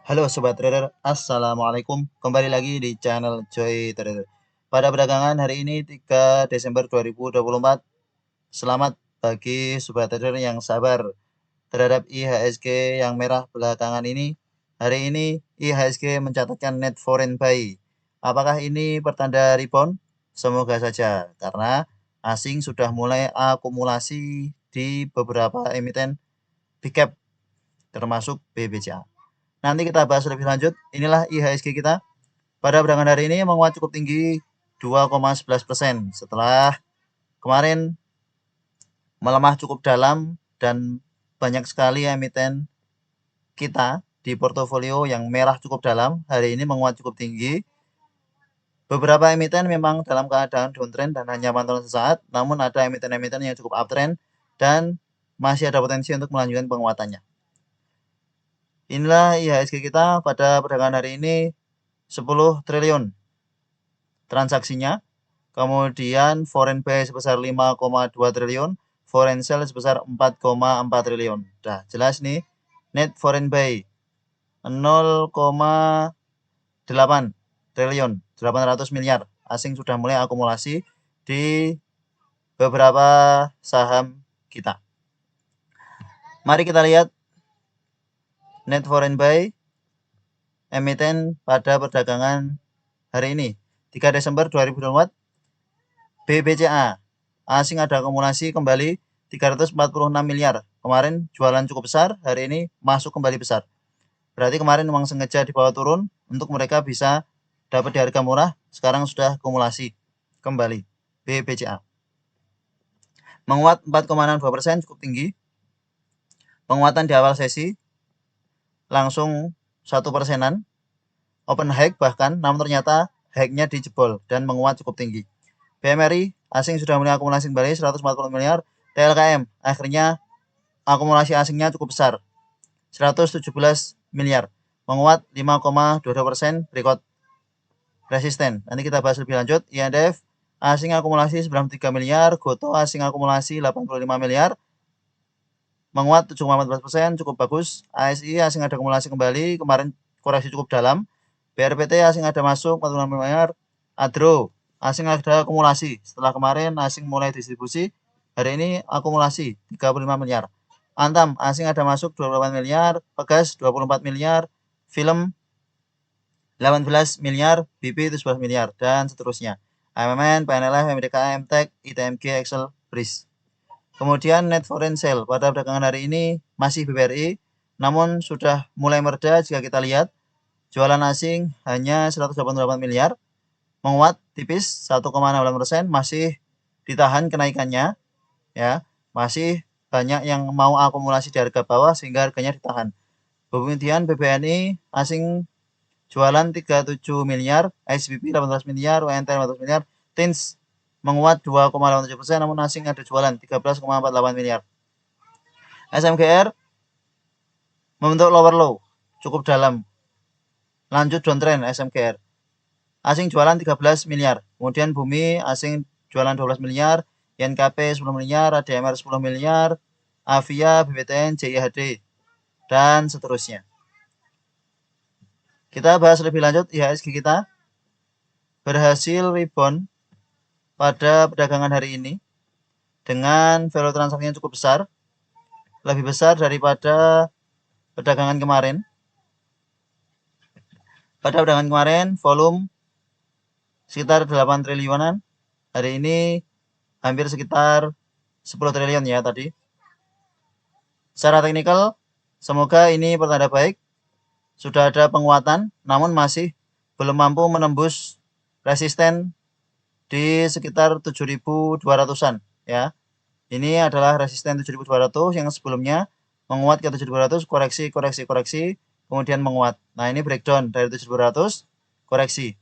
Halo Sobat Trader, Assalamualaikum. Kembali lagi di channel Joy Trader. Pada perdagangan hari ini 3 Desember 2024, selamat bagi Sobat Trader yang sabar terhadap IHSG yang merah belakangan ini. Hari ini IHSG mencatatkan net foreign buy. Apakah ini pertanda rebound? Semoga saja, karena asing sudah mulai akumulasi di beberapa emiten big cap, termasuk BBCA. Nanti kita bahas lebih lanjut. Inilah IHSG kita. Pada perdagangan hari ini menguat cukup tinggi 2,11% setelah kemarin melemah cukup dalam dan banyak sekali emiten kita di portofolio yang merah cukup dalam. Hari ini menguat cukup tinggi. Beberapa emiten memang dalam keadaan downtrend dan hanya pantauan sesaat, namun ada emiten-emiten yang cukup uptrend dan masih ada potensi untuk melanjutkan penguatannya. Inilah IHSG kita pada perdagangan hari ini 10 triliun transaksinya. Kemudian foreign buy sebesar 5,2 triliun, foreign sell sebesar 4,4 triliun. Nah, jelas nih net foreign buy 0,8 triliun, 800 miliar. Asing sudah mulai akumulasi di beberapa saham kita. Mari kita lihat net foreign buy emiten pada perdagangan hari ini 3 Desember 2024. BBCA asing ada akumulasi kembali 346 miliar. Kemarin jualan cukup besar, hari ini masuk kembali besar. Berarti kemarin memang sengaja dibawa turun untuk mereka bisa dapat di harga murah, sekarang sudah akumulasi kembali. BBCA menguat 4,62%, cukup tinggi. Penguatan di awal sesi langsung 1%-an, open high bahkan, namun ternyata high-nya dijebol dan menguat cukup tinggi. BMRI asing sudah mulai akumulasi kembali 140 miliar. TLKM akhirnya akumulasi asingnya cukup besar 117 miliar, menguat 5,22%, berikut resisten. Nanti kita bahas lebih lanjut. INDF asing akumulasi 93 miliar, Goto asing akumulasi 85 miliar, menguat 7,14%, cukup bagus. ASI asing ada akumulasi kembali, kemarin koreksi cukup dalam. BRPT asing ada masuk 46 miliar. Adro asing ada akumulasi setelah kemarin asing mulai distribusi, hari ini akumulasi 35 miliar. Antam asing ada masuk 28 miliar, Pegas 24 miliar, Film 18 miliar, BP 17 miliar, dan seterusnya. AMMN, PNLF, MDKM, MTEK, ITMG, Excel, BRIS. Kemudian net foreign sale pada perdagangan hari ini masih BBRI, namun sudah mulai mereda jika kita lihat. Jualan asing hanya 188 miliar, menguat tipis 1,68%, masih ditahan kenaikannya, ya, masih banyak yang mau akumulasi di harga bawah sehingga harganya ditahan. Kemudian BBNI asing jualan 37 miliar, SBP 18 miliar, WNT 15 miliar, TINS menguat 2,87%, namun asing ada jualan 13,48 miliar. SMGR membentuk lower low cukup dalam, lanjut downtrend SMGR. Asing jualan 13 miliar, kemudian Bumi asing jualan 12 miliar, YNKP 10 miliar, ADMR 10 miliar, Avia, BBTN, JIHD, dan seterusnya. Kita bahas lebih lanjut. IHSG kita berhasil rebound pada perdagangan hari ini dengan value transaksinya cukup besar, lebih besar daripada perdagangan kemarin. Pada perdagangan kemarin volume sekitar 8 triliunan, hari ini hampir sekitar 10 triliun ya tadi. Secara teknikal semoga ini pertanda baik, sudah ada penguatan namun masih belum mampu menembus resisten di sekitar 7.200-an ya. Ini adalah resisten 7.200 yang sebelumnya menguat ke 7.200, koreksi, kemudian menguat. Nah, ini breakdown dari 7.200, koreksi.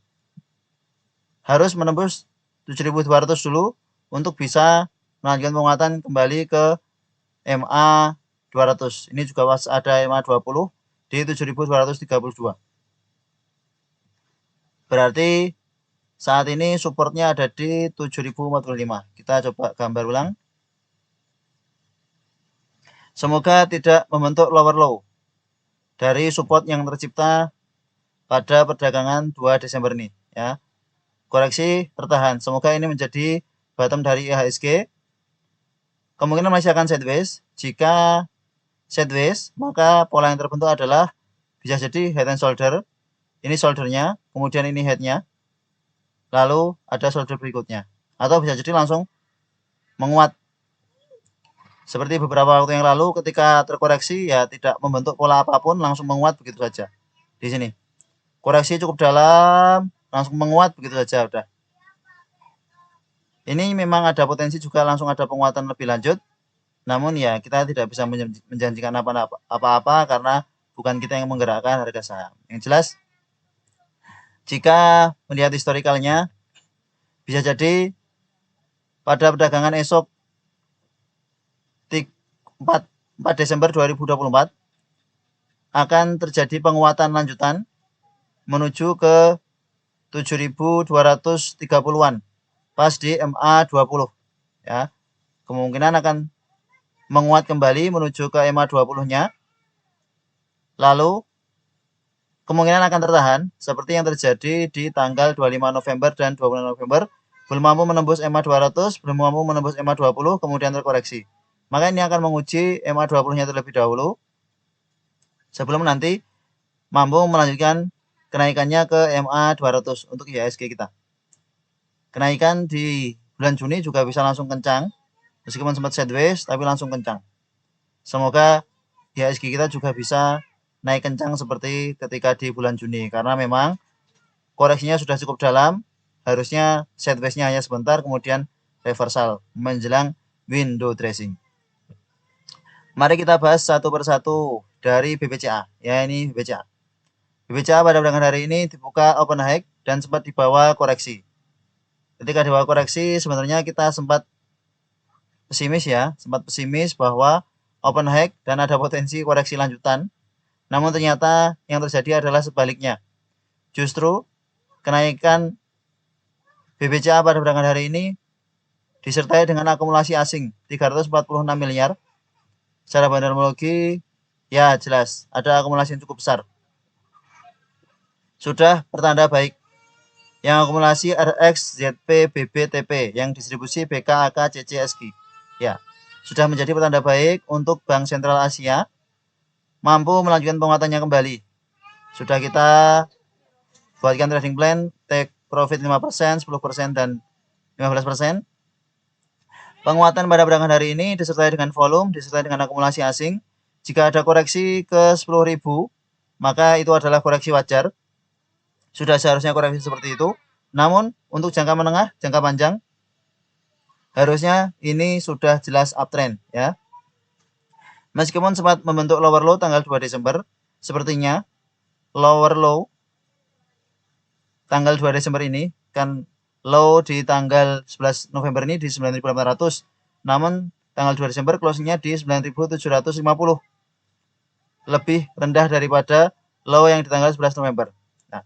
Harus menembus 7.200 dulu untuk bisa melanjutkan penguatan kembali ke MA 200. Ini juga ada MA 20 di 7.232. Berarti saat ini supportnya ada di 7.045. Kita coba gambar ulang. Semoga tidak membentuk lower low. dari support yang tercipta pada perdagangan 2 Desember ini ya. Koreksi tertahan. Semoga ini menjadi bottom dari IHSG. Kemungkinan masih akan sideways. Jika sideways, maka pola yang terbentuk adalah bisa jadi head and shoulder. Ini shouldernya, kemudian ini headnya, lalu ada shoulder berikutnya. Atau bisa jadi langsung menguat. Seperti beberapa waktu yang lalu ketika terkoreksi ya tidak membentuk pola apapun, langsung menguat begitu saja. Di sini. Koreksi cukup dalam, langsung menguat begitu saja udah. Ini memang ada potensi juga langsung ada penguatan lebih lanjut. Namun ya kita tidak bisa menjanjikan apa-apa karena bukan kita yang menggerakkan harga saham. Yang jelas jika melihat historikalnya bisa jadi pada perdagangan esok 4 Desember 2024 akan terjadi penguatan lanjutan menuju ke 7.230-an pas di MA20 ya. Kemungkinan akan menguat kembali menuju ke MA20-nya. Lalu kemungkinan akan tertahan seperti yang terjadi di tanggal 25 November dan 26 November, belum mampu menembus MA200, belum mampu menembus MA20, kemudian terkoreksi. Maka ini akan menguji MA20-nya terlebih dahulu sebelum nanti mampu melanjutkan kenaikannya ke MA200 untuk IHSG kita. Kenaikan di bulan Juni juga bisa langsung kencang, meskipun sempat sideways tapi langsung kencang. Semoga IHSG kita juga bisa naik kencang seperti ketika di bulan Juni, karena memang koreksinya sudah cukup dalam, harusnya sideways-nya hanya sebentar kemudian reversal menjelang window dressing. Mari kita bahas satu persatu dari BBCA. Ya, ini BBCA. BBCA pada perdagangan hari ini dibuka open high dan sempat di bawah koreksi. Ketika di bawah koreksi sebenarnya kita sempat pesimis ya, sempat pesimis bahwa open high dan ada potensi koreksi lanjutan. Namun ternyata yang terjadi adalah sebaliknya. Justru kenaikan BBCA pada perdagangan hari ini disertai dengan akumulasi asing 346 miliar. Secara bandarmologi ya jelas ada akumulasi yang cukup besar. Sudah pertanda baik. Yang akumulasi RX, ZP, BB, TP yang distribusi BK, AK, CC, SG. Ya, sudah menjadi pertanda baik untuk Bank Sentral Asia mampu melanjutkan penguatannya kembali. Sudah kita buatkan trading plan, take profit 5%, 10% dan 15%. Penguatan pada perdagangan hari ini disertai dengan volume, disertai dengan akumulasi asing. Jika ada koreksi ke 10.000, maka itu adalah koreksi wajar. Sudah seharusnya koreksi seperti itu. Namun untuk jangka menengah, jangka panjang, harusnya ini sudah jelas uptrend ya. Meskipun sempat membentuk lower low tanggal 2 Desember, sepertinya lower low tanggal 2 Desember ini kan low di tanggal 11 November ini di 9.800. Namun tanggal 2 Desember closingnya di 9.750. Lebih rendah daripada low yang di tanggal 11 November. Nah,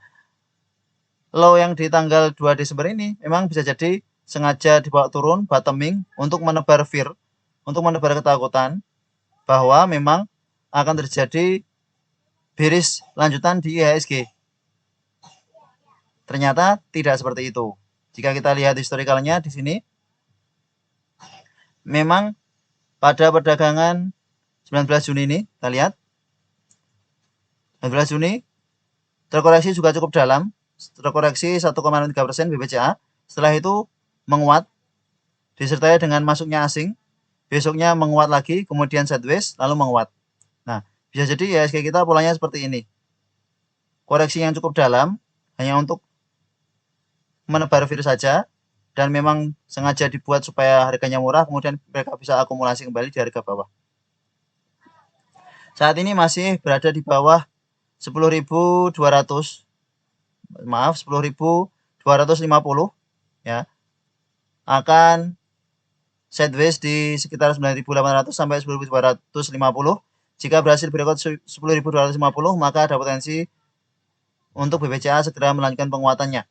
low yang di tanggal 2 Desember ini memang bisa jadi sengaja dibawa turun, bottoming untuk menebar fear, untuk menebar ketakutan bahwa memang akan terjadi bearish lanjutan di IHSG. Ternyata tidak seperti itu. Jika kita lihat historikalnya di sini, memang pada perdagangan 19 Juni ini, kita lihat 19 Juni terkoreksi juga cukup dalam, terkoreksi 1,3% BBCA. Setelah itu menguat, disertai dengan masuknya asing, besoknya menguat lagi, kemudian sideways, lalu menguat. Nah, bisa jadi IHSG kita polanya seperti ini. Koreksi yang cukup dalam, hanya untuk menebar virus saja, dan memang sengaja dibuat supaya harganya murah, kemudian mereka bisa akumulasi kembali di harga bawah. Saat ini masih berada di bawah 10.200, maaf 10.250 ya, akan sideways di sekitar 9.800 sampai 10.250. Jika berhasil berikut 10.250, maka ada potensi untuk BBCA segera melanjutkan penguatannya.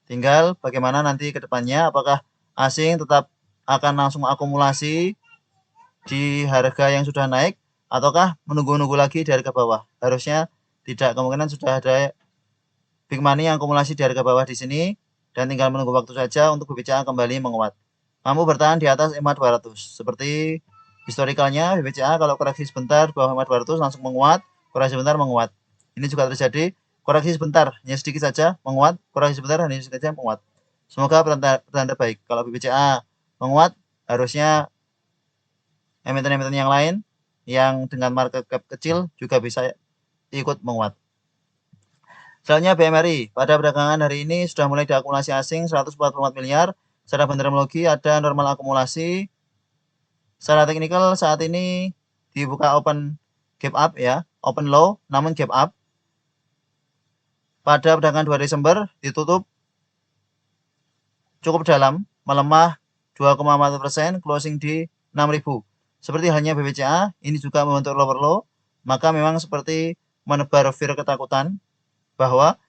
Tinggal bagaimana nanti ke depannya, apakah asing tetap akan langsung akumulasi di harga yang sudah naik ataukah menunggu-nunggu lagi di harga bawah? Harusnya tidak, kemungkinan sudah ada big money yang akumulasi di harga bawah di sini dan tinggal menunggu waktu saja untuk BBCA kembali menguat. Mampu bertahan di atas EMA 200. Seperti historikalnya BBCA kalau koreksi sebentar bawah EMA 200 langsung menguat, koreksi sebentar menguat. Ini juga terjadi, koreksi sebentar hanya sedikit saja menguat, koreksi sebentar hanya sedikit saja menguat. Semoga pertanda baik. Kalau BBCA menguat, harusnya emiten-emiten yang lain yang dengan market cap kecil juga bisa ikut menguat. Selanjutnya BMRI, pada perdagangan hari ini sudah mulai diakumulasi asing 144 miliar. Secara fundamentologi ada normal akumulasi. Secara teknikal saat ini dibuka open gap up ya, open low namun gap up. Pada perdagangan 2 Desember ditutup cukup dalam, melemah 2,4%, closing di 6.000. Seperti halnya BBCA, ini juga membentuk lower low, maka memang seperti menebar fear ketakutan bahwa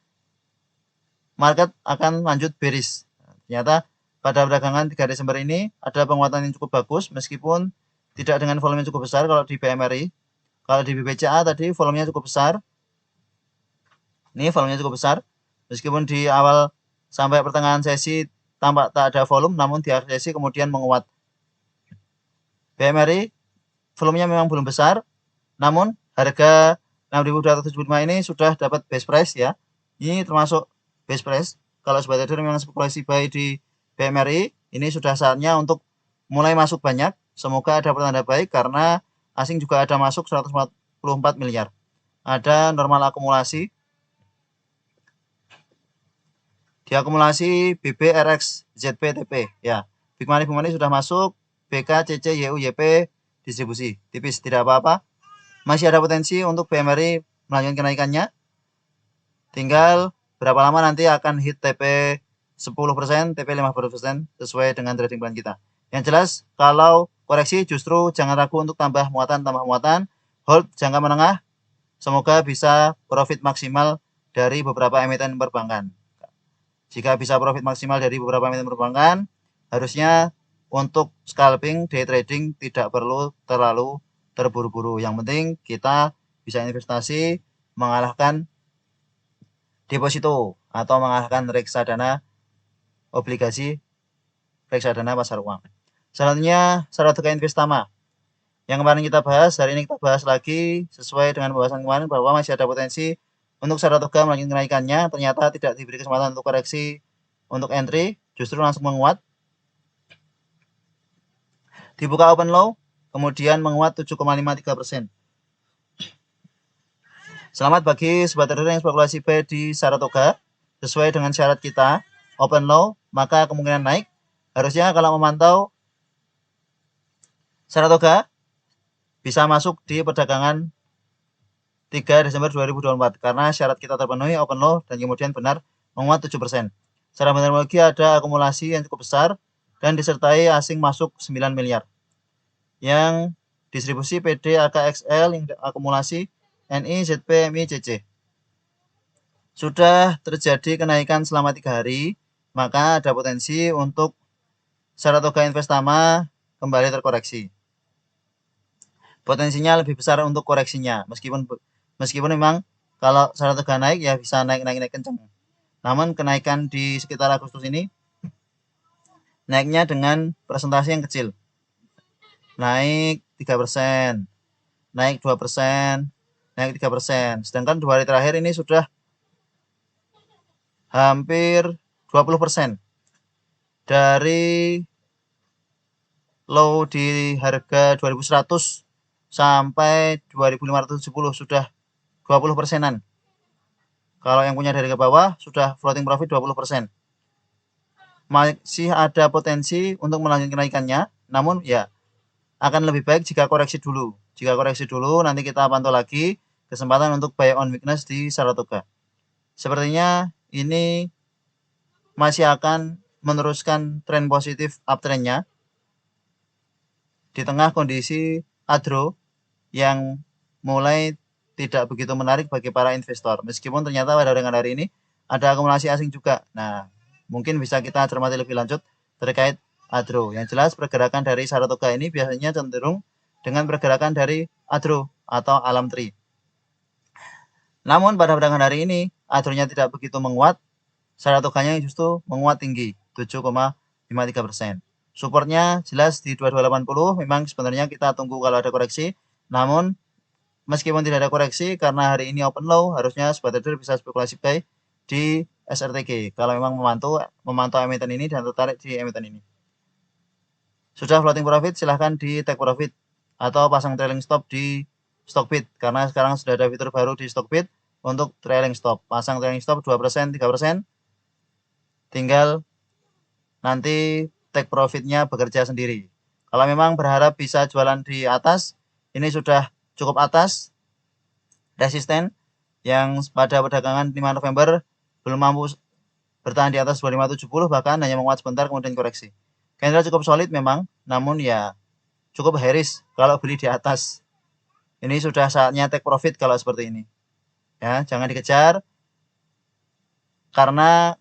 market akan lanjut bearish. Ternyata pada perdagangan 3 Desember ini ada penguatan yang cukup bagus meskipun tidak dengan volume yang cukup besar kalau di BMRI. Kalau di BBCA tadi volumenya cukup besar. Ini volumenya cukup besar. Meskipun di awal sampai pertengahan sesi tampak tak ada volume, namun di akhir sesi kemudian menguat. BMRI volumenya memang belum besar, namun harga 6.275 ini sudah dapat base price ya. Ini termasuk base price. Kalau sobat trader memang spekulasi buy di BMRI, ini sudah saatnya untuk mulai masuk banyak. Semoga ada pertanda baik karena asing juga ada masuk 144 miliar. Ada normal akumulasi. Diakumulasi BBRX ZPTP ya. Big money sudah masuk, BK CC YU YP distribusi tipis, tidak apa-apa. Masih ada potensi untuk BMRI melanjutkan kenaikannya. Tinggal berapa lama nanti akan hit TP 10%, TP 50% sesuai dengan trading plan kita. Yang jelas kalau koreksi justru jangan ragu untuk tambah muatan, hold jangka menengah. Semoga bisa profit maksimal dari beberapa emiten perbankan. Jika bisa profit maksimal dari beberapa emiten perbankan, harusnya untuk scalping, day trading tidak perlu terlalu terburu-buru. Yang penting kita bisa investasi mengalahkan deposito atau mengalahkan reksadana obligasi, reksadana pasar uang. Selanjutnya Saratogaya Investama. Yang kemarin kita bahas, hari ini kita bahas lagi sesuai dengan pembahasan kemarin bahwa masih ada potensi untuk Saratoga melanjutkan kenaikannya. Ternyata tidak diberi kesempatan untuk koreksi untuk entry, justru langsung menguat. Dibuka open low, kemudian menguat 7,53%. Selamat bagi sobat trader yang spekulasi buy di Saratoga. Sesuai dengan syarat kita, open low, maka kemungkinan naik. Harusnya kalau memantau Saratoga bisa masuk di perdagangan 3 Desember 2024 karena syarat kita terpenuhi, open low dan kemudian benar menguat 7%. Secara fundamentologi ada akumulasi yang cukup besar dan disertai asing masuk 9 miliar. Yang distribusi PD, AKXL, yang akumulasi NI, ZP, MI, CC. Sudah terjadi kenaikan selama 3 hari, maka ada potensi untuk Saratoga Investama kembali terkoreksi. Potensinya lebih besar untuk koreksinya, meskipun memang kalau Saratoga naik ya bisa naik kencang. Namun kenaikan di sekitar Agustus ini naiknya dengan presentasi yang kecil. Naik 3%, naik 2%, naik 3%. Sedangkan 2 hari terakhir ini sudah hampir 20% dari low di harga 2100 sampai 2570 sudah 20%-an. Kalau yang punya dari ke bawah sudah floating profit 20%. Masih ada potensi untuk melanjutkan kenaikannya, namun ya akan lebih baik jika koreksi dulu. Jika koreksi dulu nanti kita pantau lagi kesempatan untuk buy on weakness di Saratoga. Sepertinya ini masih akan meneruskan tren positif uptrendnya di tengah kondisi adro yang mulai tidak begitu menarik bagi para investor. Meskipun ternyata pada dengan hari ini ada akumulasi asing juga. Nah, mungkin bisa kita cermati lebih lanjut terkait adro. Yang jelas pergerakan dari Saratoga ini biasanya cenderung dengan pergerakan dari ADRO atau alarm tree. Namun pada perdagangan hari ini ADRO-nya tidak begitu menguat, Saratoga-nya justru menguat tinggi 7,53%. Supportnya jelas di 2280. Memang sebenarnya kita tunggu kalau ada koreksi, namun meskipun tidak ada koreksi karena hari ini open low, harusnya sobat trader bisa spekulasi buy di SRTG kalau memang memantau emiten ini dan tertarik di emiten ini. Sudah floating profit, silahkan di take profit atau pasang trailing stop di Stockbit karena sekarang sudah ada fitur baru di Stockbit untuk trailing stop. Pasang trailing stop 2%, 3%. Tinggal nanti take profitnya bekerja sendiri. Kalau memang berharap bisa jualan di atas, ini sudah cukup atas resisten yang pada perdagangan 5 November belum mampu bertahan di atas 2570, bahkan hanya menguat sebentar kemudian koreksi. Candle cukup solid memang, namun ya cukup high risk kalau beli di atas. Ini sudah saatnya take profit kalau seperti ini. Ya, jangan dikejar karena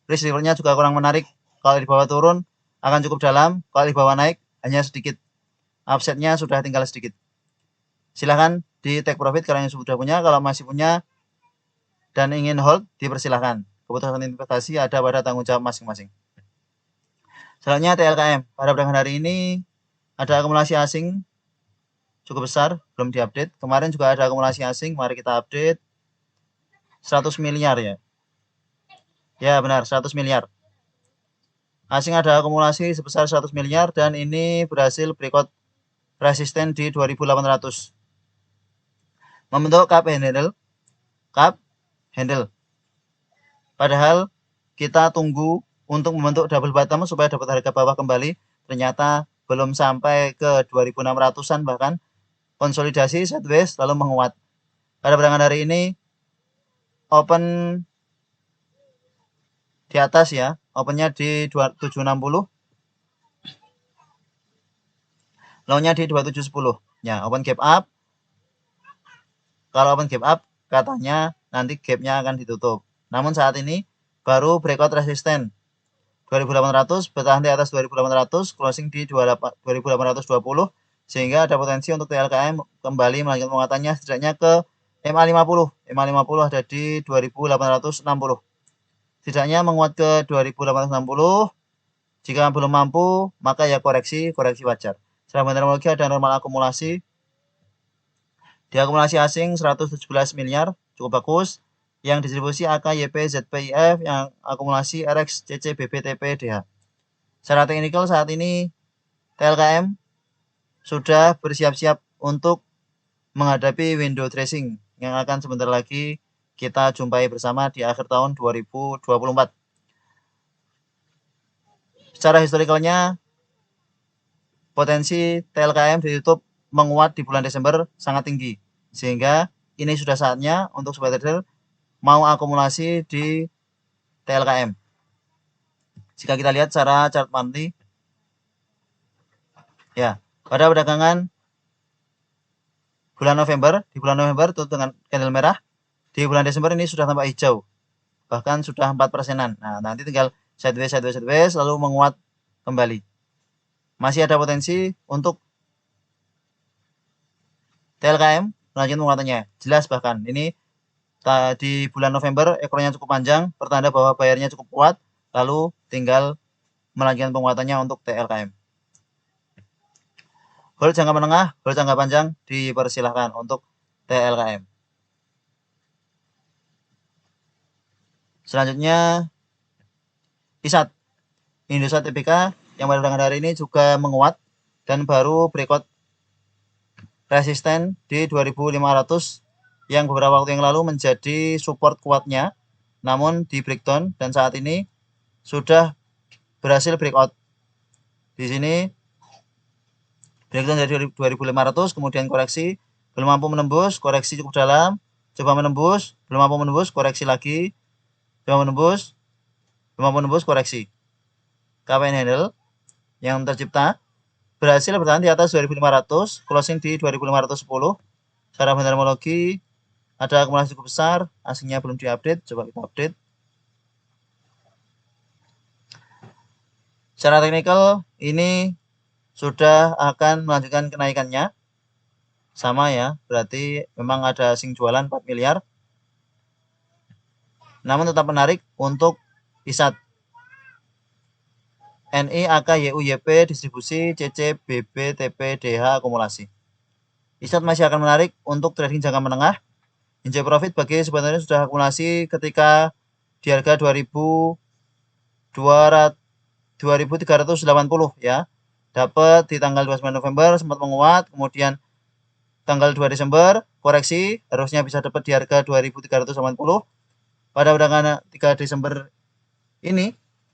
risk rewardnya juga kurang menarik. Kalau di bawah turun akan cukup dalam, kalau di bawah naik hanya sedikit. Upsetnya sudah tinggal sedikit. Silahkan di take profit kalau yang sudah punya, kalau masih punya dan ingin hold dipersilahkan. Keputusan investasi ada pada tanggung jawab masing-masing. Selanjutnya TLKM. Pada perdagangan hari ini ada akumulasi asing cukup besar, belum diupdate. Kemarin juga ada akumulasi asing, mari kita update. 100 miliar ya. Ya benar, 100 miliar. Asing ada akumulasi sebesar 100 miliar dan ini berhasil breakout resisten di 2800. Membentuk cup handle. Padahal kita tunggu untuk membentuk double bottom supaya dapat harga bawah kembali. Ternyata belum sampai ke 2600-an bahkan konsolidasi sideways lalu menguat. Pada perdagangan hari ini open di atas ya, opennya di 2760, low-nya di 2710. Ya, open gap up. Kalau open gap up katanya nanti gapnya akan ditutup. Namun saat ini baru breakout resisten 2800, bertahan di atas 2800, closing di 2820, sehingga ada potensi untuk TLKM kembali melanjutkan penguatannya setidaknya ke MA50. MA50 ada di 2860. Setidaknya menguat ke 2860. Jika belum mampu, maka ya koreksi wajar. Secara terminologi ada normal akumulasi. Di akumulasi asing 117 miliar, cukup bagus. Yang distribusi AK, YP, ZPIF, yang akumulasi RX, CC, BB, TP, DH. Secara teknikal saat ini TLKM sudah bersiap-siap untuk menghadapi window dressing yang akan sebentar lagi kita jumpai bersama di akhir tahun 2024. Secara historicalnya potensi TLKM ditutup menguat di bulan Desember sangat tinggi, sehingga ini sudah saatnya untuk sobat trader mau akumulasi di TLKM. Jika kita lihat secara chart monthly, ya pada perdagangan bulan November, di bulan November tutup dengan candle merah, di bulan Desember ini sudah tampak hijau, bahkan sudah 4%-an. Nah, nanti tinggal sideways lalu menguat kembali. Masih ada potensi untuk TLKM melanjutkan penguatannya, jelas. Bahkan ini di bulan November ekornya cukup panjang, pertanda bahwa bayarnya cukup kuat, lalu tinggal melanjutkan penguatannya untuk TLKM. Hold jangka menengah, hold jangka panjang dipersilahkan untuk TLKM. Selanjutnya ISAT, Indosat Tbk, yang pada perdagangan hari ini juga menguat dan baru breakout resisten di 2500 yang beberapa waktu yang lalu menjadi support kuatnya, namun di breakdown dan saat ini sudah berhasil breakout. Di sini breakdown dari 2500 kemudian koreksi, belum mampu menembus, koreksi cukup dalam, coba menembus, belum mampu menembus, koreksi lagi, coba menembus, belum mampu menembus, koreksi. KPN handle yang tercipta berhasil bertahan di atas 2500, closing di 2510. Secara terminologi ada akumulasi cukup besar, aslinya belum diupdate, coba kita update. Secara teknikal ini sudah akan melanjutkan kenaikannya sama ya, berarti memang ada asing jualan 4 miliar. Namun tetap menarik untuk ISAT. NI, AK, YU, YP, distribusi, CC, BB, TP, DH, akumulasi. ISAT masih akan menarik untuk trading jangka menengah. Enjoy profit bagi sebenarnya sudah akumulasi ketika di harga 2380 ya. Dapat di tanggal 29 November sempat menguat, kemudian tanggal 2 Desember koreksi, harusnya bisa dapat di harga 2380. Pada perdagangan 3 Desember ini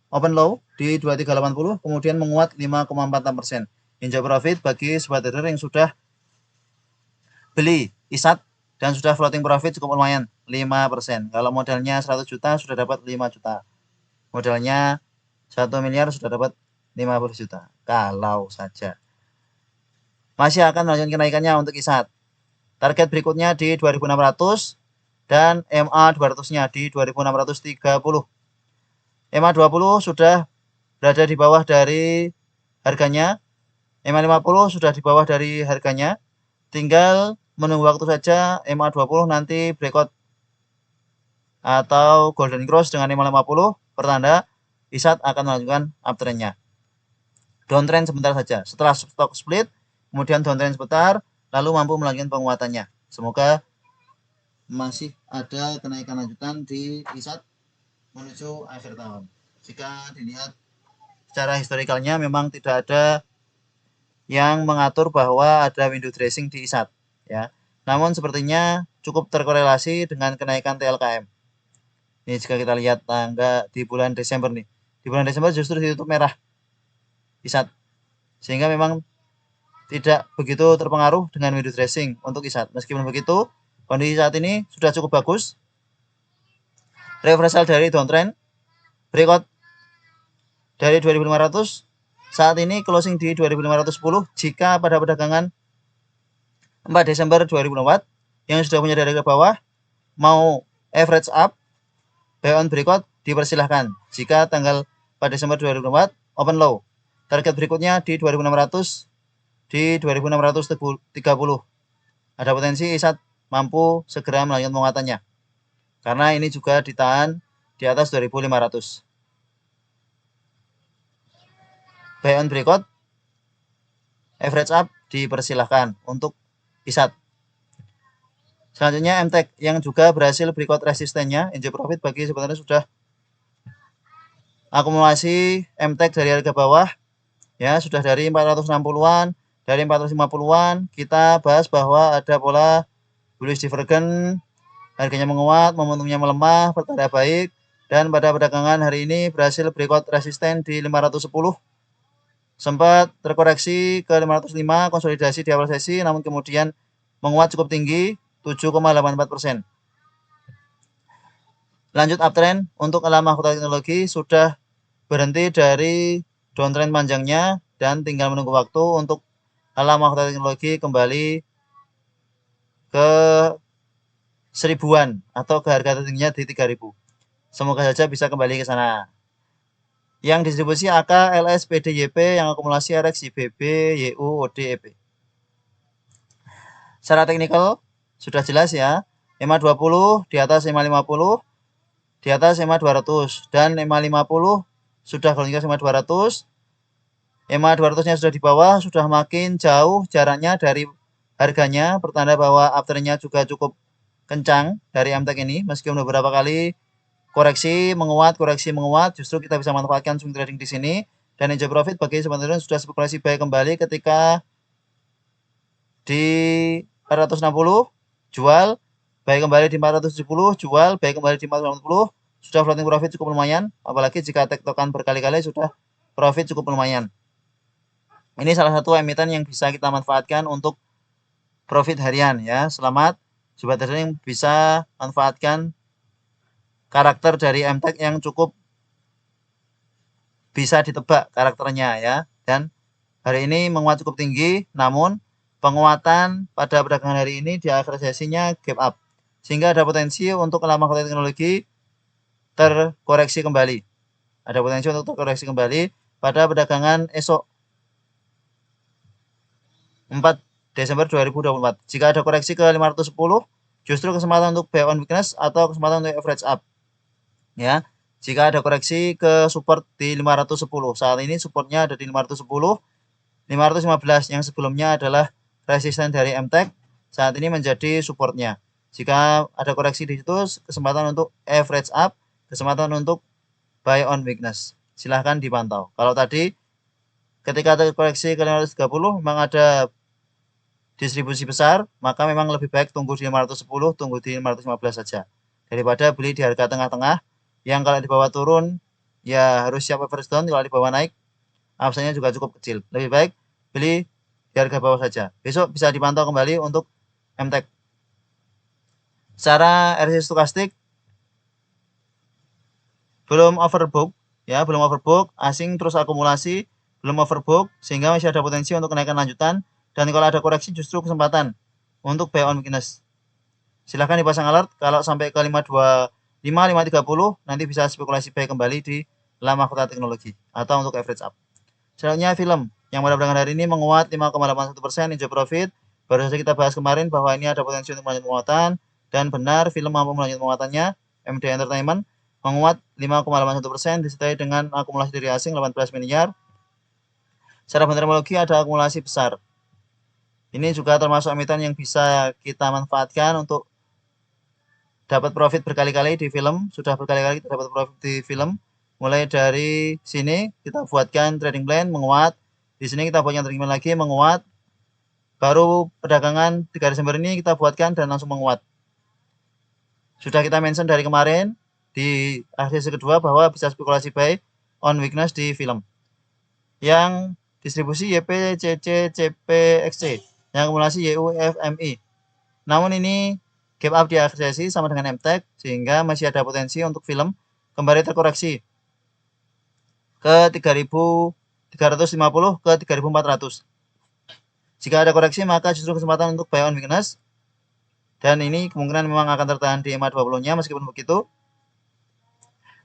open low di 2380, kemudian menguat 5,46%. Enjoy profit bagi sobat trader yang sudah beli ISAT dan sudah floating profit cukup lumayan 5%. Kalau modalnya 100 juta sudah dapat 5 juta. Modalnya 1 miliar sudah dapat 50 juta. Kalau saja. Masih akan melanjutkan kenaikannya untuk ISAT. Target berikutnya di 2600 dan MA 200-nya di 2630. MA 20 sudah berada di bawah dari harganya. MA 50 sudah di bawah dari harganya. Tinggal menunggu waktu saja MA 20 nanti breakout atau golden cross dengan MA 50 pertanda ISAT akan melanjutkan uptrendnya. Downtrend sebentar saja. Setelah stock split, kemudian downtrend sebentar, lalu mampu melanjutkan penguatannya. Semoga masih ada kenaikan lanjutan di ISAT menuju akhir tahun. Jika dilihat secara historikalnya memang tidak ada yang mengatur bahwa ada window dressing di ISAT ya. Namun sepertinya cukup terkorelasi dengan kenaikan TLKM. Ini jika kita lihat tangga di bulan Desember nih. Di bulan Desember justru ditutup merah ISAT. Sehingga memang tidak begitu terpengaruh dengan window dressing untuk ISAT. Meskipun begitu, kondisi saat ini sudah cukup bagus. Reversal dari downtrend, breakout dari 2500, saat ini closing di 2510. Jika pada perdagangan 4 Desember 2024 yang sudah punya dari ke bawah mau average up, buy on breakout dipersilahkan. Jika tanggal 4 Desember 2024 open low, target berikutnya di 2600 di 2630. Ada potensi ISAT mampu segera melanjutkan penguatannya. Karena ini juga ditahan di atas 2500. Buy on breakout, average up dipersilahkan untuk ISAT. Selanjutnya MTEK yang juga berhasil breakout resistennya. Enjoy profit bagi sebenarnya sudah akumulasi MTEK dari harga bawah ya, sudah dari 460-an, dari 450-an. Kita bahas bahwa ada pola bullish divergence, harganya menguat, momentumnya melemah, pertanda baik, dan pada perdagangan hari ini berhasil breakout resisten di 510. Sempat terkoreksi ke 505, konsolidasi di awal sesi, namun kemudian menguat cukup tinggi 7,84%. Lanjut uptrend untuk alam mahkota teknologi sudah berhenti dari downtrend panjangnya dan tinggal menunggu waktu untuk alam mahkota teknologi kembali ke 1000-an atau ke harga tertingginya di 3000. Semoga saja bisa kembali ke sana. Yang distribusi AK, LS, PD, YP, yang akumulasi RX, IBB, YU, OD, EP. Secara teknikal sudah jelas ya. EMA 20 di atas EMA 50, di atas EMA 200 dan EMA 50 sudah golongan EMA 200. EMA 200-nya sudah di bawah, sudah makin jauh jaraknya dari harganya, pertanda bahwa uptrendnya juga cukup kencang dari MTEK ini. Meskipun beberapa kali koreksi menguat, justru kita bisa manfaatkan swing trading di sini. Dan enjoy profit bagi sebenarnya sudah spekulasi buy kembali ketika di 460 jual, buy kembali di 470 jual, buy kembali di 480, sudah floating profit cukup lumayan, apalagi jika tektokan berkali-kali sudah profit cukup lumayan. Ini salah satu emiten yang bisa kita manfaatkan untuk profit harian ya. Selamat sobat trader yang bisa manfaatkan karakter dari MTEK yang cukup bisa ditebak karakternya ya. Dan hari ini menguat cukup tinggi, namun penguatan pada perdagangan hari ini di akhir sesinya gap up, sehingga ada potensi untuk alam mahkota teknologi terkoreksi kembali. Ada potensi untuk terkoreksi kembali pada perdagangan esok 4 Desember 2024. Jika ada koreksi ke 510, justru kesempatan untuk buy on weakness atau kesempatan untuk average up. Ya, jika ada koreksi ke support di 510. Saat ini supportnya ada di 510, 515 yang sebelumnya adalah resisten dari MTEK, saat ini menjadi supportnya. Jika ada koreksi di situ, kesempatan untuk average up, kesempatan untuk buy on weakness. Silahkan dipantau. Kalau tadi ketika ada koreksi ke 530 memang ada distribusi besar, maka memang lebih baik tunggu di 510, tunggu di 515 saja. Daripada beli di harga tengah-tengah, yang kalau di bawah turun, ya harus siap average down, kalau di bawah naik, upside-nya juga cukup kecil. Lebih baik beli di harga bawah saja. Besok bisa dipantau kembali untuk MTEK. Secara RSI stokastik, belum overbook, ya, belum overbook, asing terus akumulasi, belum overbook, sehingga masih ada potensi untuk kenaikan lanjutan. Dan kalau ada koreksi justru kesempatan untuk buy on weakness. Silahkan dipasang alert kalau sampai ke 525, 530 nanti bisa spekulasi buy kembali di lama kota teknologi atau untuk average up. Selanjutnya film yang pada perdagangan hari ini menguat 5,81%, enjoy profit. Baru saja kita bahas kemarin bahwa ini ada potensi untuk melanjutkan penguatan dan benar film mampu melanjutkan penguatannya. MD Entertainment menguat 5,81% disertai dengan akumulasi dari asing 18 miliar. Secara fundamentologi ada akumulasi besar. Ini juga termasuk emiten yang bisa kita manfaatkan untuk dapat profit berkali-kali di film. Sudah berkali-kali kita dapat profit di film. Mulai dari sini kita buatkan trading plan menguat. Di sini kita buatkan trading plan lagi menguat. Baru perdagangan 3 Desember ini kita buatkan dan langsung menguat. Sudah kita mention dari kemarin di sesi kedua bahwa bisa spekulasi buy on weakness di film. Yang distribusi YP, CC, CP, XC. Yang akumulasi YU, FMI. Namun ini gap up di akhir sesi sama dengan MTEK sehingga masih ada potensi untuk film kembali terkoreksi ke 3.350 ke 3.400. Jika ada koreksi maka justru kesempatan untuk buy on weakness, dan ini kemungkinan memang akan tertahan di EMA 20-nya. Meskipun begitu,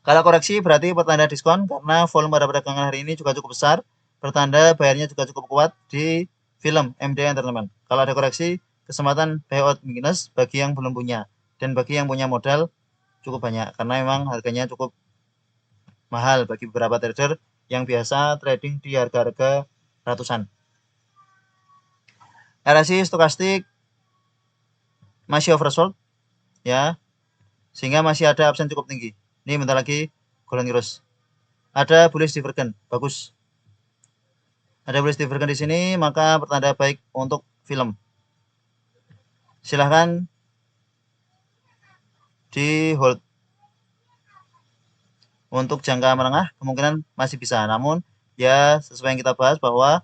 kalau koreksi berarti pertanda diskon karena volume pada perdagangan hari ini juga cukup besar, pertanda bayarnya juga cukup kuat di film MD Entertainment. Kalau ada koreksi, kesempatan buy on weakness bagi yang belum punya, dan bagi yang punya modal cukup banyak karena memang harganya cukup mahal bagi beberapa trader yang biasa trading di harga-harga ratusan. RSI stokastik masih oversold, ya, sehingga masih ada absen cukup tinggi. Ini bentar lagi golden cross. Ada bullish divergence, bagus. Ada bullish divergence di sini, maka pertanda baik untuk film. Silahkan di hold. Untuk jangka menengah kemungkinan masih bisa, namun ya sesuai yang kita bahas bahwa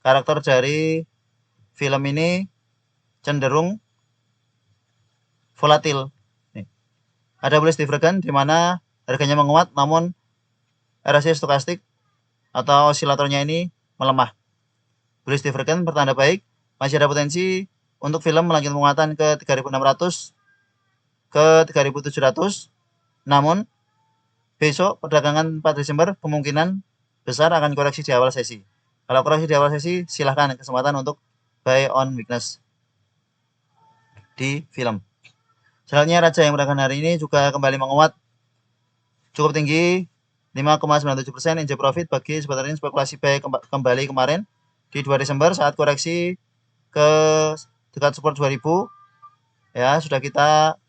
karakter dari film ini cenderung volatil. Nih. Ada bullish divergence di mana harganya menguat, namun RSI stokastik atau osilatornya ini melemah. Bullish divergence pertanda baik, masih ada potensi untuk film melanjutkan penguatan ke 3.600 ke 3.700. Namun besok perdagangan 4 Desember kemungkinan besar akan koreksi di awal sesi. Kalau koreksi di awal sesi, silahkan kesempatan untuk buy on weakness di film. Selanjutnya Raja yang perdagangan hari ini juga kembali menguat cukup tinggi 5,97%, enjoy profit bagi sobat trading spekulasi buy kembali kemarin di 2 Desember saat koreksi ke dekat support 2000. Ya, sudah kita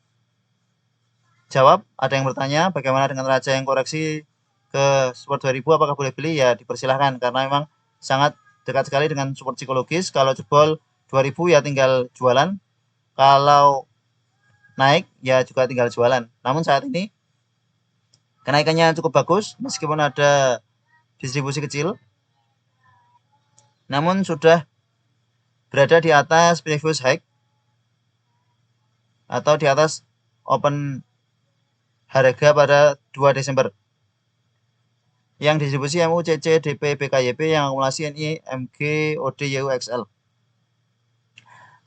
jawab. Ada yang bertanya bagaimana dengan Raja yang koreksi ke support 2000, apakah boleh beli? Ya, dipersilahkan karena memang sangat dekat sekali dengan support psikologis. Kalau jebol 2000 ya tinggal jualan. Kalau naik ya juga tinggal jualan. Namun saat ini kenaikannya cukup bagus meskipun ada distribusi kecil. Namun sudah berada di atas previous high atau di atas open harga pada 2 Desember. Yang distribusi MU, CC, DP, BKYP, yang akumulasi NI, MG, OD, YU, XL.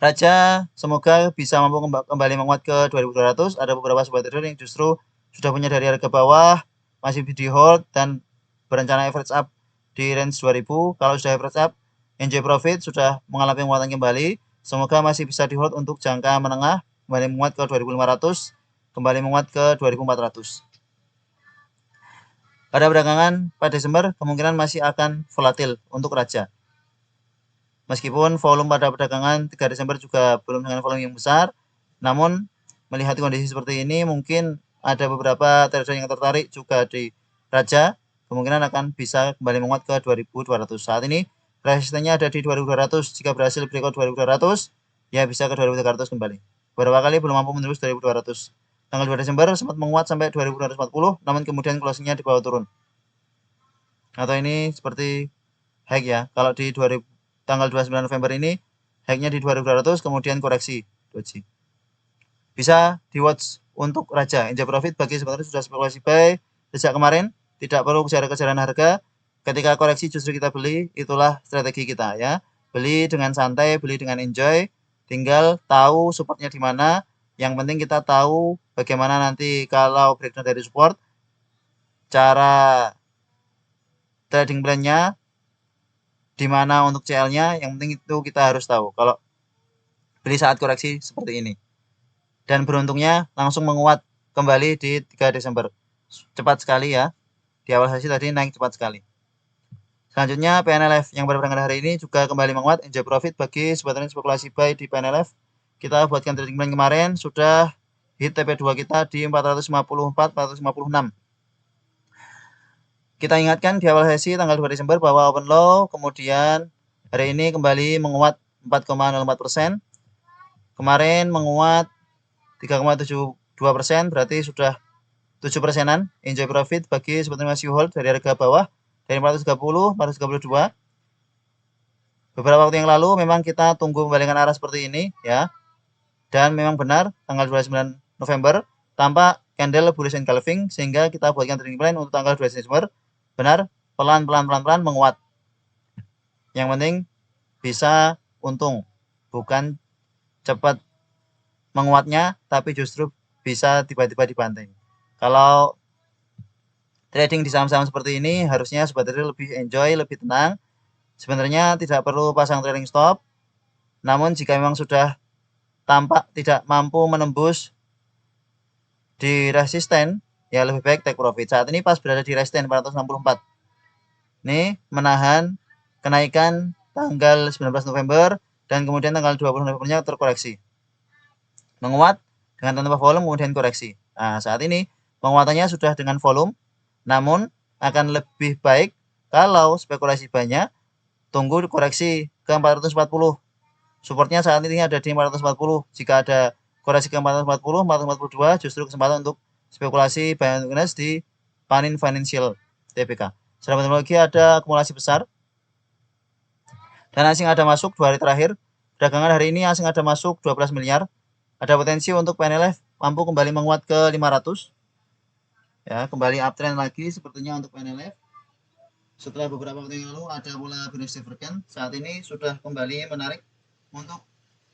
Raja semoga bisa mampu kembali menguat ke 2200. Ada beberapa sobat trader yang justru sudah punya dari harga bawah, masih di hold dan berencana average up di range 2000. Kalau sudah average up, Enjoy Profit sudah mengalami penguatan kembali. Semoga masih bisa di hold untuk jangka menengah, kembali menguat ke 2500, kembali menguat ke 2400. Pada perdagangan pada Desember kemungkinan masih akan volatil untuk raja. Meskipun volume pada perdagangan 3 Desember juga belum dengan volume yang besar, namun melihat kondisi seperti ini mungkin ada beberapa trader yang tertarik juga di raja, kemungkinan akan bisa kembali menguat ke 2200. Saat ini resistennya ada di 2200. Jika berhasil breakout 2200, ya bisa ke 2300 kembali. Beberapa kali belum mampu menembus 2200. Tanggal 2 Desember sempat menguat sampai 2240, namun kemudian closingnya di bawah turun. Atau ini seperti high ya. Kalau di tanggal 29 November ini high-nya di 2200, kemudian koreksi doji. Bisa di watch untuk raja. Enjoy Profit bagi sebenarnya sudah spekulasi buy sejak kemarin, tidak perlu kejar-kejaran harga. Ketika koreksi justru kita beli, itulah strategi kita ya. Beli dengan santai, beli dengan enjoy, tinggal tahu supportnya di mana. Yang penting kita tahu bagaimana nanti kalau breakdown dari support, cara trading plan-nya, di mana untuk CL-nya, yang penting itu kita harus tahu. Kalau beli saat koreksi seperti ini. Dan beruntungnya langsung menguat kembali di 3 Desember. Cepat sekali ya. Di awal sesi tadi naik cepat sekali. Selanjutnya PNLF yang pada perdagangan hari ini juga kembali menguat. Enjoy Profit bagi sebagian spekulasi buy di PNLF. Kita buatkan trading plan kemarin sudah hit TP2 kita di 454, 456. Kita ingatkan di awal sesi tanggal 2 Desember bahwa open low, kemudian hari ini kembali menguat 4,04%. Kemarin menguat 3,72%, berarti sudah 7%-an. Enjoy Profit bagi sebetulnya masih hold dari harga bawah dari 430, 432. Beberapa waktu yang lalu memang kita tunggu pembalikan arah seperti ini ya. Dan memang benar tanggal 29 November tampak candle bullish engulfing, sehingga kita buatkan trading plan untuk tanggal 2 Desember. Benar, pelan-pelan menguat. Yang penting bisa untung, bukan cepat menguatnya tapi justru bisa tiba-tiba dibanting. Kalau trading di saham-saham seperti ini harusnya sobat trader lebih enjoy, lebih tenang. Sebenarnya tidak perlu pasang trailing stop, namun jika memang sudah tampak tidak mampu menembus di resisten, ya lebih baik take profit. Saat ini pas berada di resisten 464. Ini menahan kenaikan tanggal 19 November dan kemudian tanggal 20 Novembernya terkoreksi. Menguat dengan tanpa volume kemudian koreksi. Nah, saat ini penguatannya sudah dengan volume, namun akan lebih baik kalau spekulasi banyak tunggu koreksi ke 440. Supportnya saat ini ada di 440. Jika ada koreksi ke 440, 442 justru kesempatan untuk spekulasi buy and weakness di Panin Financial TPK. Secara metodologi ada akumulasi besar dan asing ada masuk 2 hari terakhir. Perdagangan hari ini asing ada masuk 12 miliar. Ada potensi untuk PNLF mampu kembali menguat ke 500. Ya, kembali uptrend lagi sepertinya untuk PNLF. Setelah beberapa waktu yang lalu ada pola bearish divergence, saat ini sudah kembali menarik untuk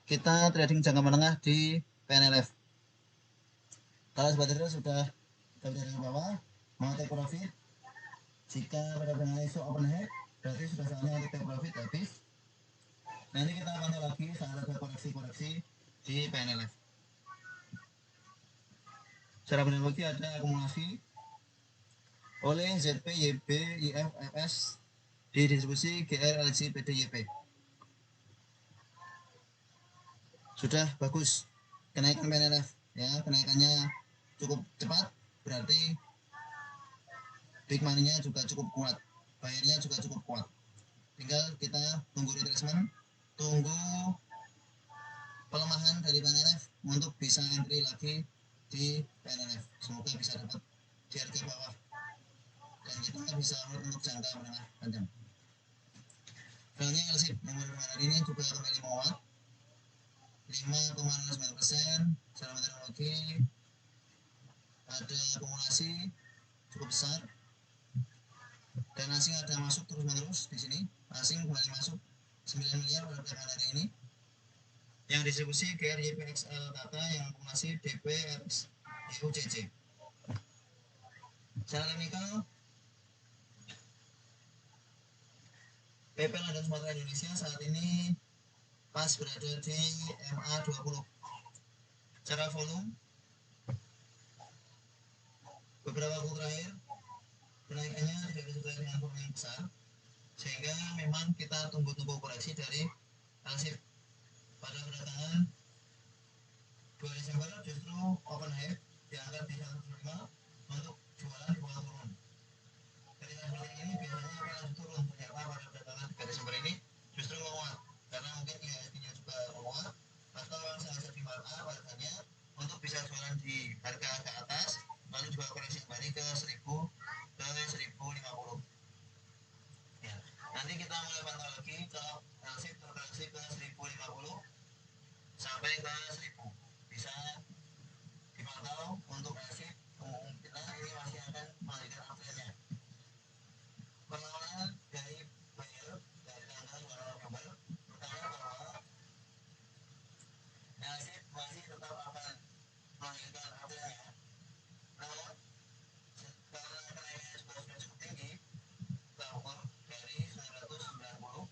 kita trading jangka menengah di PNLF. Kalau sobat trader sudah berada di bawah, mau take profit, jika pada perdagangan esok open head, berarti sudah saatnya untuk take profit habis. Nanti kita akan tahu lagi saat ada koreksi-koreksi di PNLF. Secara metodologi ada akumulasi oleh ZP, YB, IF, FS di distribusi GR, LG, PD, YP. Sudah bagus kenaikan PNLF ya, kenaikannya cukup cepat, berarti big money-nya juga cukup kuat, bayarnya juga cukup kuat. Tinggal kita tunggu retracement, tunggu pelemahan dari PNLF untuk bisa entry lagi di PNLF. Semoga bisa dapat di harga bawah dan kita bisa untuk jangka menengah panjang. Selanjutnya LSIP nomor hari ini juga kembali menguat 5,09%. Secara metodologi ada akumulasi cukup besar dan asing ada masuk terus-menerus di sini. Asing kembali masuk 9 miliar pada perdagangan hari ini. Yang distribusi GR, YPXL data yang akumulasi DP, RX, UCC. Secara teknikal PP London Sumatera Indonesia saat ini pas berada di MA20. Secara volume beberapa waktu terakhir kenaikannya tidak disertai dengan volume yang besar, sehingga memang kita tunggu-tunggu koreksi dari LSIP. Pada kedatangan 2 Desember justru open high diangkat di 175 untuk jualan di bawah turun. Ketika seperti ini biasanya akan lanjut turun, ternyata pada kedatangan 3 Desember ini justru menguat karena mungkin IHSG-nya juga menguat atau sangat di markup harganya untuk bisa jualan di harga ke atas lalu juga koreksi kembali ke 1000 ke 1050 ya. Nanti kita mulai pantau lagi kalau LSIP terkoreksi ke 1050 sampai ke 1000 bisa dipantau untuk LSIP. Kemungkinan ini masih akan melanjutkan uptrendnya. Perlawanan dari buyer dari tanggal 2 November pertama bahwa LSIP masih tetap akan melanjutkan uptrendnya, namun karena kenaikannya sudah cukup tinggi bahwa dari 990,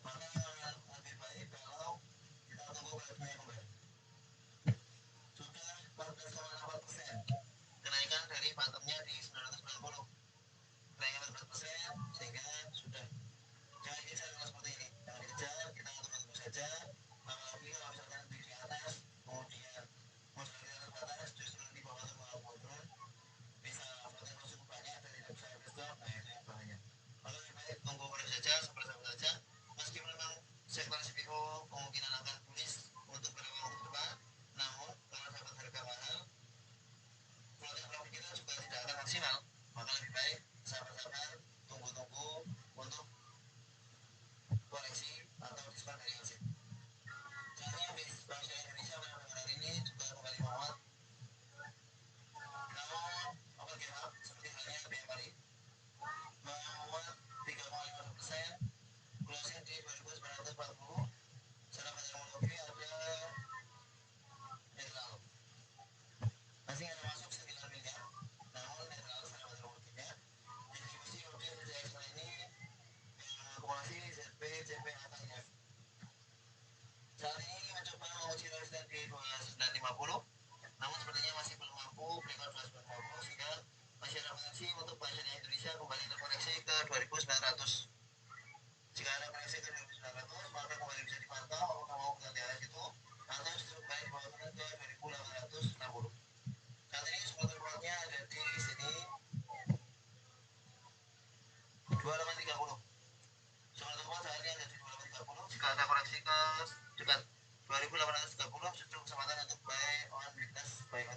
maka lebih baik kalau kita tunggu balik kembali. Sudah 14,4% kenaikan dari bottomnya di 990, kenaikan 14%, sehingga sudah jangan dikejar kalau seperti ini, jangan dikejar, kita tunggu saja. Apalagi kalau misalkan di atas kemudian modal di atas batas justru di bawah turun bisa floating loss cukup banyak dan tidak bisa stop, nah itu yang bahaya. Maka lebih baik tunggu saja, sabar-sabar saja. Meskipun memang sektor CPO kemungkinan akan bullish untuk beberapa waktu ke depan, namun kalau dapat harga mahal floating profit kita juga tidak akan maksimal. Maka lebih baik sabar-sabar, tunggu-tunggu untuk koreksi atau diskon dari LSIP. Selanjutnya Bank Syariah Indonesia pada bulan ini juga kembali menguat, namun open gap up seperti halnya BMRI menguat 3,5%, closing di 2940. Secara metodologi ada netral, masih ada masuk 9 miliar, namun netral secara metodologinya. Distribusi objek DJX ini akumulasi ZP, CP, atau IF. Saat ini mencoba menguji resisten di 2950, namun sepertinya masih belum mampu breakout 2950, sehingga masih ada potensi untuk Bank Syariah Indonesia kembali terkoreksi ke 2900. Jika ada koreksi ke 2900, maka kembali bisa dipantau apakah mau ganti arah itu atau justru baik bawah turun ke 2860. Saat ini support terkuatnya ada di sini 2830. Support terkuat saat ini ada di 2830. Jika ada koreksi ke dekat 2830, justru kesempatan untuk buy on weakness, buy on